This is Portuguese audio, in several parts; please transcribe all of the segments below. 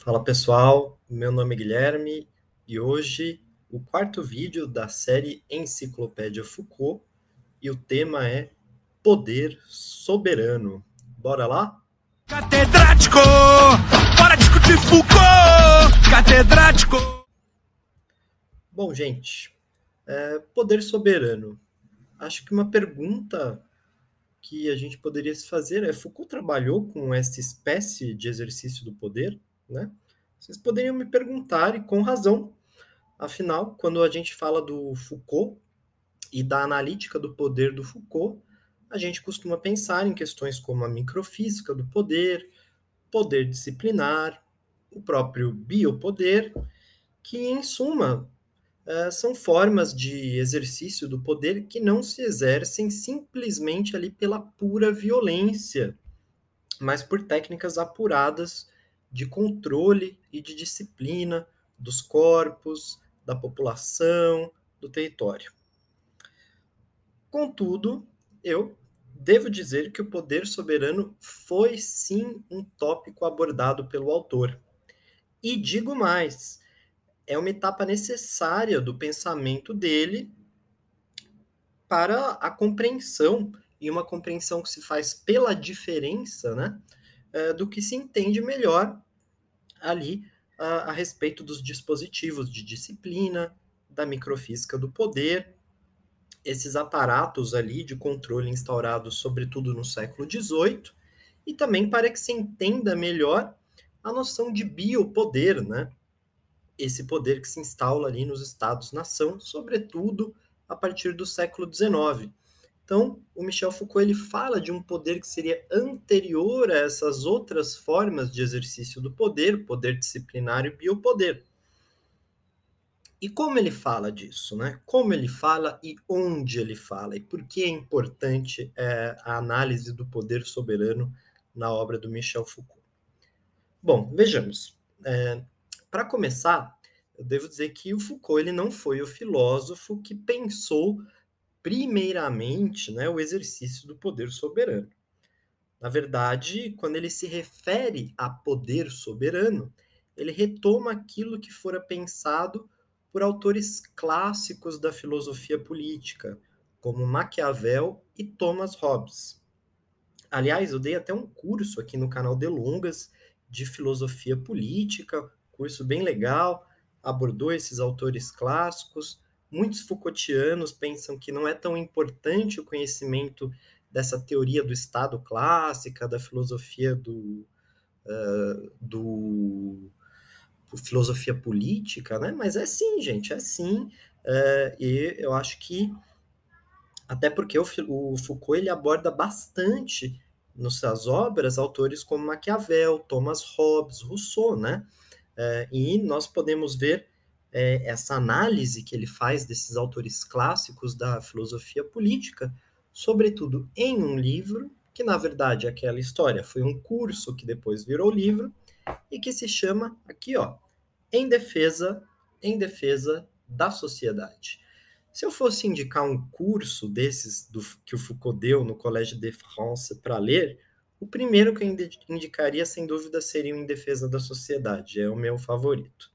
Fala pessoal, meu nome é Guilherme e hoje o quarto vídeo da série Enciclopédia Foucault e o tema é Poder Soberano. Bora lá? Catedrático! Bora discutir Foucault! Catedrático! Bom, gente, poder soberano. Acho que uma pergunta que a gente poderia se fazer é: Foucault trabalhou com essa espécie de exercício do poder, né? Vocês poderiam me perguntar, e com razão. Afinal, quando a gente fala do Foucault e da analítica do poder do Foucault, a gente costuma pensar em questões como a microfísica do poder, poder disciplinar, o próprio biopoder, que, em suma, são formas de exercício do poder que não se exercem simplesmente ali pela pura violência, mas por técnicas apuradas de controle e de disciplina dos corpos, da população, do território. Contudo, eu devo dizer que o poder soberano foi sim um tópico abordado pelo autor. E digo mais, é uma etapa necessária do pensamento dele para a compreensão, e uma compreensão que se faz pela diferença, né, do que se entende melhor ali a respeito dos dispositivos de disciplina, da microfísica do poder, esses aparatos ali de controle instaurados sobretudo no século XVIII, e também para que se entenda melhor a noção de biopoder, né? Esse poder que se instala ali nos Estados-nação, sobretudo a partir do século XIX. Então, o Michel Foucault ele fala de um poder que seria anterior a essas outras formas de exercício do poder, poder disciplinar e biopoder. E como ele fala disso, né? Como ele fala e onde ele fala, e por que é importante a análise do poder soberano na obra do Michel Foucault. Bom, vejamos. Para começar, eu devo dizer que o Foucault ele não foi o filósofo que pensou primeiramente, né, o exercício do poder soberano. Na verdade, quando ele se refere a poder soberano, ele retoma aquilo que fora pensado por autores clássicos da filosofia política, como Maquiavel e Thomas Hobbes. Aliás, eu dei até um curso aqui no canal Delongas de filosofia política, curso bem legal, abordou esses autores clássicos. Muitos Foucaultianos pensam que não é tão importante o conhecimento dessa teoria do Estado clássica, da filosofia do filosofia política, né? Mas é sim, gente, é sim. E eu acho que até porque o Foucault ele aborda bastante nas suas obras autores como Maquiavel, Thomas Hobbes, Rousseau, né? E nós podemos ver essa análise que ele faz desses autores clássicos da filosofia política, sobretudo em um livro, que na verdade aquela história foi um curso que depois virou livro, e que se chama, aqui ó, em defesa da sociedade. Se eu fosse indicar um curso desses que o Foucault deu no Collège de France para ler, o primeiro que eu indicaria, sem dúvida, seria o Em Defesa da Sociedade. É o meu favorito.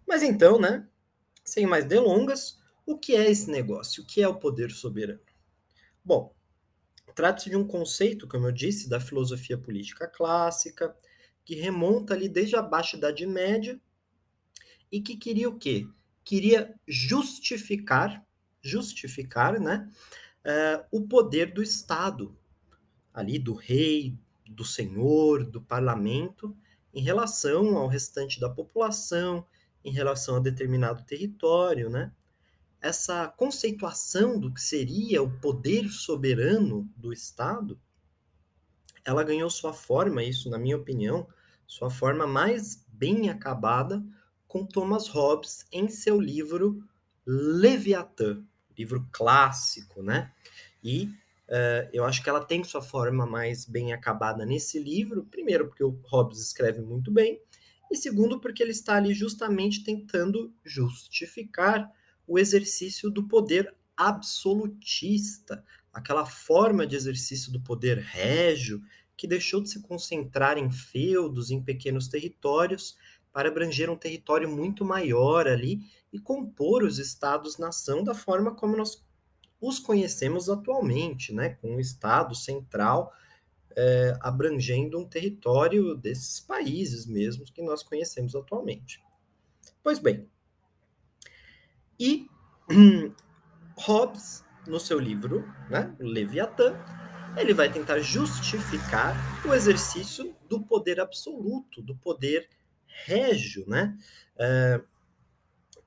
Mas então, né, sem mais delongas, o que é esse negócio? O que é o poder soberano? Bom, trata-se de um conceito, como eu disse, da filosofia política clássica, que remonta ali desde a Baixa Idade Média e que queria o quê? Queria justificar, né, o poder do Estado, ali do rei, do senhor, do parlamento, em relação ao restante da população, em relação a determinado território, né? Essa conceituação do que seria o poder soberano do Estado, ela ganhou sua forma, isso na minha opinião, sua forma mais bem acabada com Thomas Hobbes em seu livro Leviatã, livro clássico, né? E eu acho que ela tem sua forma mais bem acabada nesse livro, primeiro porque o Hobbes escreve muito bem, e segundo porque ele está ali justamente tentando justificar o exercício do poder absolutista, aquela forma de exercício do poder régio que deixou de se concentrar em feudos, em pequenos territórios, para abranger um território muito maior ali e compor os estados-nação da forma como nós os conhecemos atualmente, né? Com o Estado central abrangendo um território desses países mesmos que nós conhecemos atualmente. Pois bem, e Hobbes, no seu livro, né, Leviatã, ele vai tentar justificar o exercício do poder absoluto, do poder régio, né?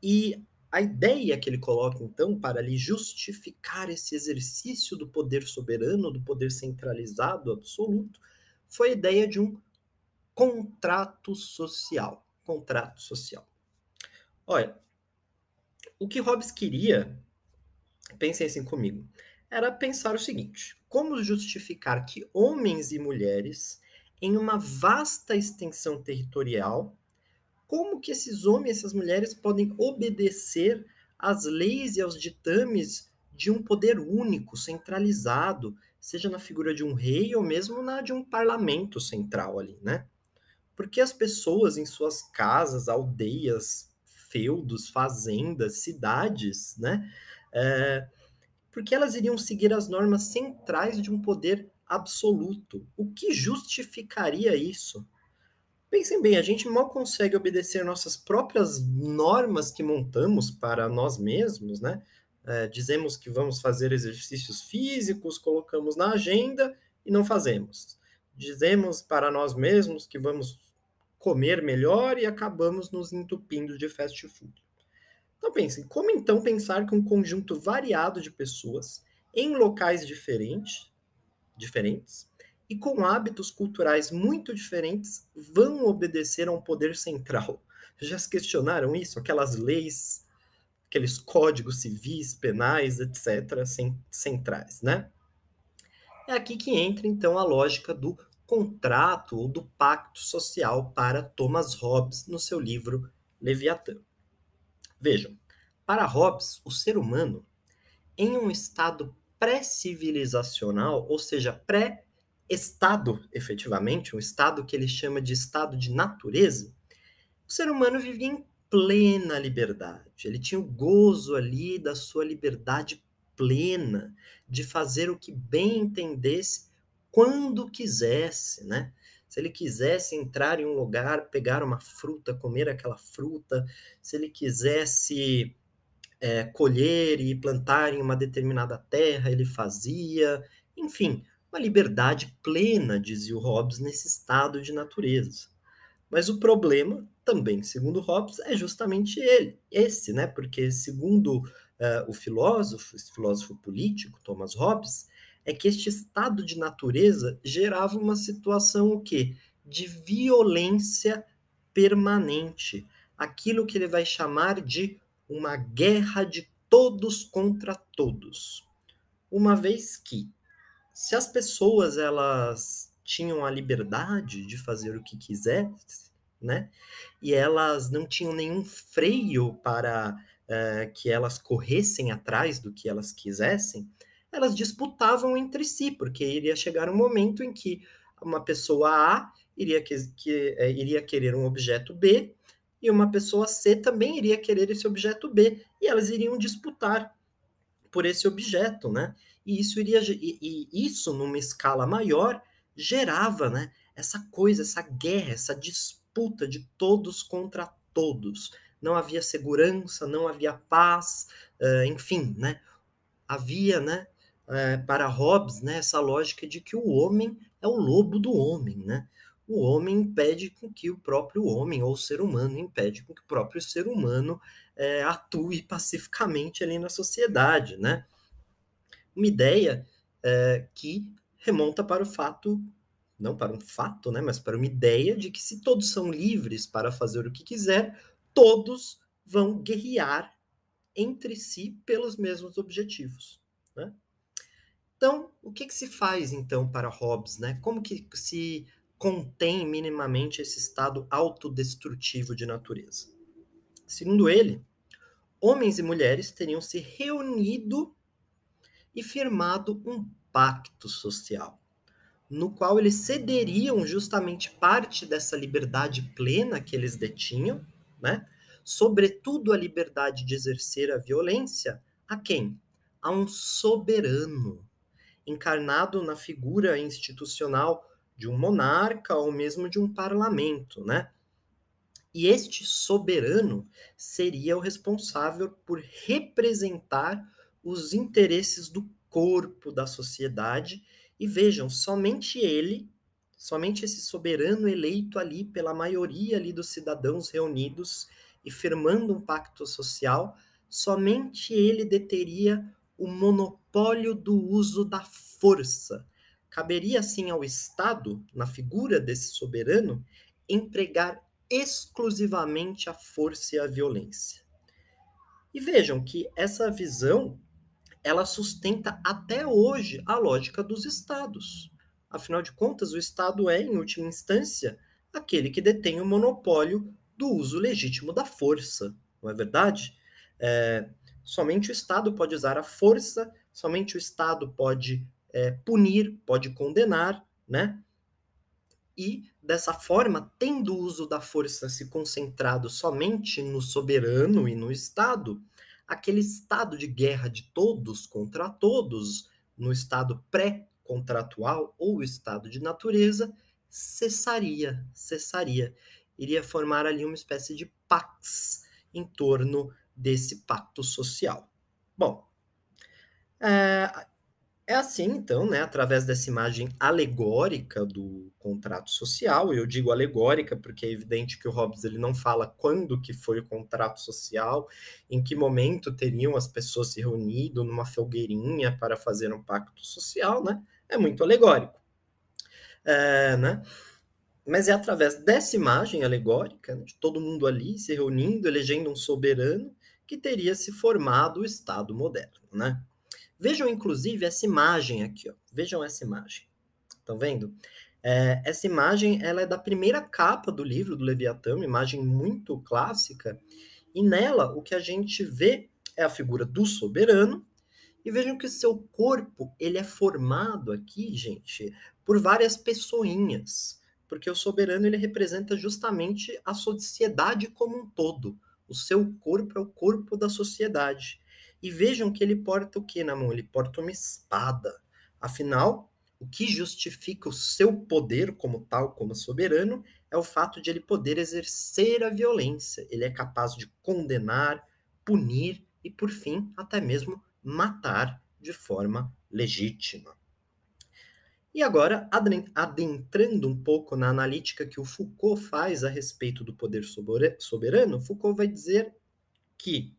E a ideia que ele coloca, então, para ali justificar esse exercício do poder soberano, do poder centralizado absoluto, foi a ideia de um contrato social. Contrato social. Olha, o que Hobbes queria, pensem assim comigo, era pensar o seguinte: como justificar que homens e mulheres, em uma vasta extensão territorial, como que esses homens e essas mulheres podem obedecer às leis e aos ditames de um poder único, centralizado, seja na figura de um rei ou mesmo na de um parlamento central ali, né? Porque as pessoas em suas casas, aldeias, feudos, fazendas, cidades, né? Porque elas iriam seguir as normas centrais de um poder absoluto. O que justificaria isso? Pensem bem, a gente mal consegue obedecer nossas próprias normas que montamos para nós mesmos, né? Dizemos que vamos fazer exercícios físicos, colocamos na agenda e não fazemos. Dizemos para nós mesmos que vamos comer melhor e acabamos nos entupindo de fast food. Então pensem, como então pensar que um conjunto variado de pessoas em locais diferentes e com hábitos culturais muito diferentes vão obedecer a um poder central? Já se questionaram isso? Aquelas leis, aqueles códigos civis, penais, etc., centrais, né? É aqui que entra, então, a lógica do contrato ou do pacto social para Thomas Hobbes no seu livro Leviatã. Vejam, para Hobbes, o ser humano, em um estado pré-civilizacional, ou seja, pré-estado, efetivamente, um estado que ele chama de estado de natureza, o ser humano vivia em plena liberdade. Ele tinha o gozo ali da sua liberdade plena, de fazer o que bem entendesse quando quisesse, né? Se ele quisesse entrar em um lugar, pegar uma fruta, comer aquela fruta, se ele quisesse colher e plantar em uma determinada terra, ele fazia, enfim, uma liberdade plena, dizia o Hobbes, nesse estado de natureza. Mas o problema, também, segundo Hobbes, é justamente esse, né? Porque, segundo o filósofo, esse filósofo político, Thomas Hobbes, é que este estado de natureza gerava uma situação o quê? De violência permanente. Aquilo que ele vai chamar de uma guerra de todos contra todos. Uma vez que, se as pessoas elas tinham a liberdade de fazer o que quisessem, né? E elas não tinham nenhum freio para que elas corressem atrás do que elas quisessem, elas disputavam entre si, porque iria chegar um momento em que uma pessoa A iria querer um objeto B e uma pessoa C também iria querer esse objeto B, e elas iriam disputar por esse objeto, né? E isso numa escala maior gerava, né, essa coisa, essa guerra, essa disputa de todos contra todos. Não havia segurança, não havia paz, enfim, né? Havia, né, para Hobbes, né, essa lógica de que o homem é o lobo do homem, né? O homem impede com que o próprio homem, ou o ser humano, impede com que o próprio ser humano atue pacificamente ali na sociedade, né? Uma ideia que remonta para o fato, não para um fato, né, mas para uma ideia de que se todos são livres para fazer o que quiser, todos vão guerrear entre si pelos mesmos objetivos, né? Então, o que se faz, então, para Hobbes, né? Como que se contém minimamente esse estado autodestrutivo de natureza? Segundo ele, homens e mulheres teriam se reunido e firmado um pacto social. no qual eles cederiam justamente parte dessa liberdade plena que eles detinham, né? Sobretudo a liberdade de exercer a violência, a quem? A um soberano, encarnado na figura institucional de um monarca ou mesmo de um parlamento, né? E este soberano seria o responsável por representar os interesses do corpo da sociedade. E vejam, somente ele, somente esse soberano eleito ali pela maioria ali dos cidadãos reunidos e firmando um pacto social, somente ele deteria o monopólio do uso da força. Caberia assim ao Estado, na figura desse soberano, empregar exclusivamente a força e a violência. E vejam que essa visão, ela sustenta até hoje a lógica dos estados. Afinal de contas, o Estado é, em última instância, aquele que detém o monopólio do uso legítimo da força, não é verdade? Somente o Estado pode usar a força, somente o Estado pode punir, pode condenar, né? E, dessa forma, tendo o uso da força se concentrado somente no soberano e no Estado, aquele estado de guerra de todos contra todos, no estado pré-contratual ou estado de natureza, cessaria. Iria formar ali uma espécie de pax em torno desse pacto social. Bom, é assim, então, né, através dessa imagem alegórica do contrato social, eu digo alegórica porque é evidente que o Hobbes ele não fala quando que foi o contrato social, em que momento teriam as pessoas se reunido numa fogueirinha para fazer um pacto social, né? É muito alegórico, né? Mas é através dessa imagem alegórica, né, de todo mundo ali se reunindo, elegendo um soberano, que teria se formado o Estado moderno, né? Vejam, inclusive, essa imagem aqui, ó. Vejam essa imagem. Estão vendo? Essa imagem ela é da primeira capa do livro do Leviatã, uma imagem muito clássica, e nela o que a gente vê é a figura do soberano, e vejam que o seu corpo ele é formado aqui, gente, por várias pessoinhas, porque o soberano ele representa justamente a sociedade como um todo. O seu corpo é o corpo da sociedade. E vejam que ele porta o que na mão? Ele porta uma espada. Afinal, o que justifica o seu poder como tal, como soberano, é o fato de ele poder exercer a violência. Ele é capaz de condenar, punir e, por fim, até mesmo matar de forma legítima. E agora, adentrando um pouco na analítica que o Foucault faz a respeito do poder soberano, Foucault vai dizer que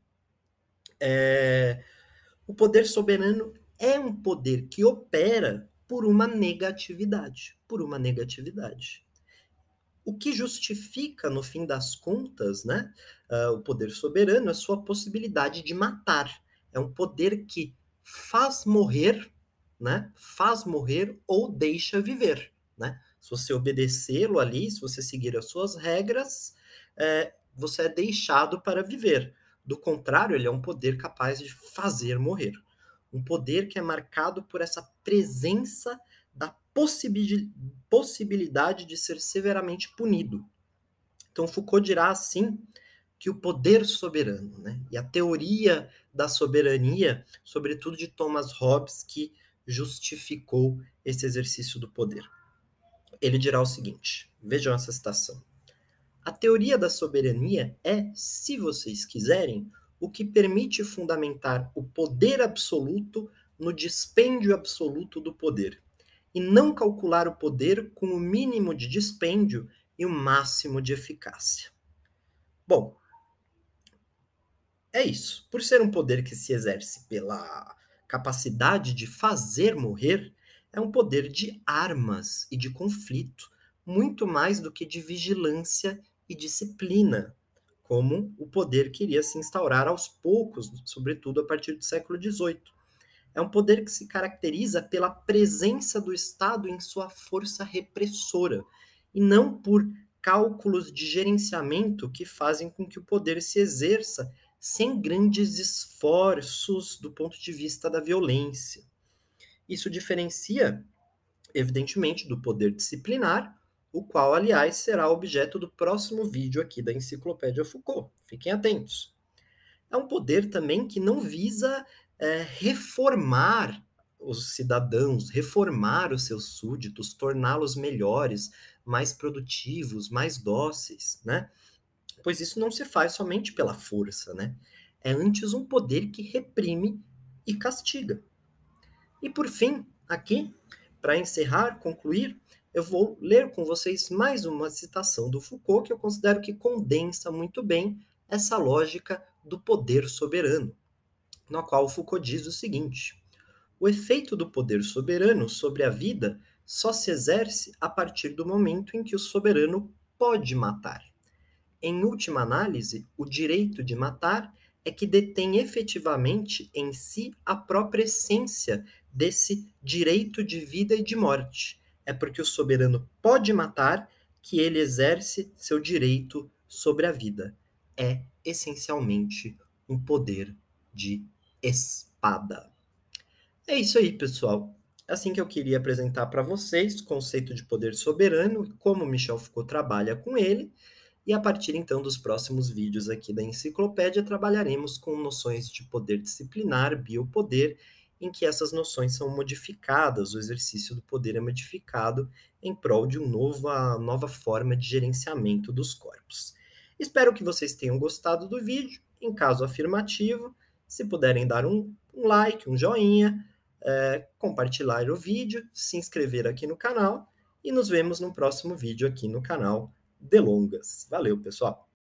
o poder soberano é um poder que opera por uma negatividade. O que justifica, no fim das contas, né, o poder soberano é a sua possibilidade de matar. É um poder que faz morrer, né, faz morrer ou deixa viver. Né? Se você obedecê-lo ali, se você seguir as suas regras, você é deixado para viver. Do contrário, ele é um poder capaz de fazer morrer. Um poder que é marcado por essa presença da possibilidade de ser severamente punido. Então, Foucault dirá assim que o poder soberano, né, e a teoria da soberania, sobretudo de Thomas Hobbes, que justificou esse exercício do poder. Ele dirá o seguinte, vejam essa citação. A teoria da soberania é, se vocês quiserem, o que permite fundamentar o poder absoluto no dispêndio absoluto do poder, e não calcular o poder com o mínimo de dispêndio e o máximo de eficácia. Bom, é isso. Por ser um poder que se exerce pela capacidade de fazer morrer, é um poder de armas e de conflito, muito mais do que de vigilância e disciplina, como o poder que iria se instaurar aos poucos, sobretudo a partir do século XVIII. É um poder que se caracteriza pela presença do Estado em sua força repressora, e não por cálculos de gerenciamento que fazem com que o poder se exerça sem grandes esforços do ponto de vista da violência. Isso diferencia evidentemente, do poder disciplinar, o qual, aliás, será objeto do próximo vídeo aqui da Enciclopédia Foucault. Fiquem atentos. É um poder também que não visa reformar os cidadãos, reformar os seus súditos, torná-los melhores, mais produtivos, mais dóceis, né? Pois isso não se faz somente pela força, né? É antes um poder que reprime e castiga. E por fim, aqui, para encerrar, concluir, eu vou ler com vocês mais uma citação do Foucault que eu considero que condensa muito bem essa lógica do poder soberano, na qual Foucault diz o seguinte: o efeito do poder soberano sobre a vida só se exerce a partir do momento em que o soberano pode matar. Em última análise, o direito de matar é que detém efetivamente em si a própria essência desse direito de vida e de morte. É porque o soberano pode matar que ele exerce seu direito sobre a vida. É essencialmente um poder de espada. É isso aí, pessoal. Assim que eu queria apresentar para vocês o conceito de poder soberano e como Michel Foucault trabalha com ele. E a partir então dos próximos vídeos aqui da enciclopédia, trabalharemos com noções de poder disciplinar, biopoder, em que essas noções são modificadas, o exercício do poder é modificado em prol de uma nova forma de gerenciamento dos corpos. Espero que vocês tenham gostado do vídeo. Em caso afirmativo, se puderem dar um like, um joinha, compartilhar o vídeo, se inscrever aqui no canal e nos vemos no próximo vídeo aqui no canal Delongas. Valeu, pessoal!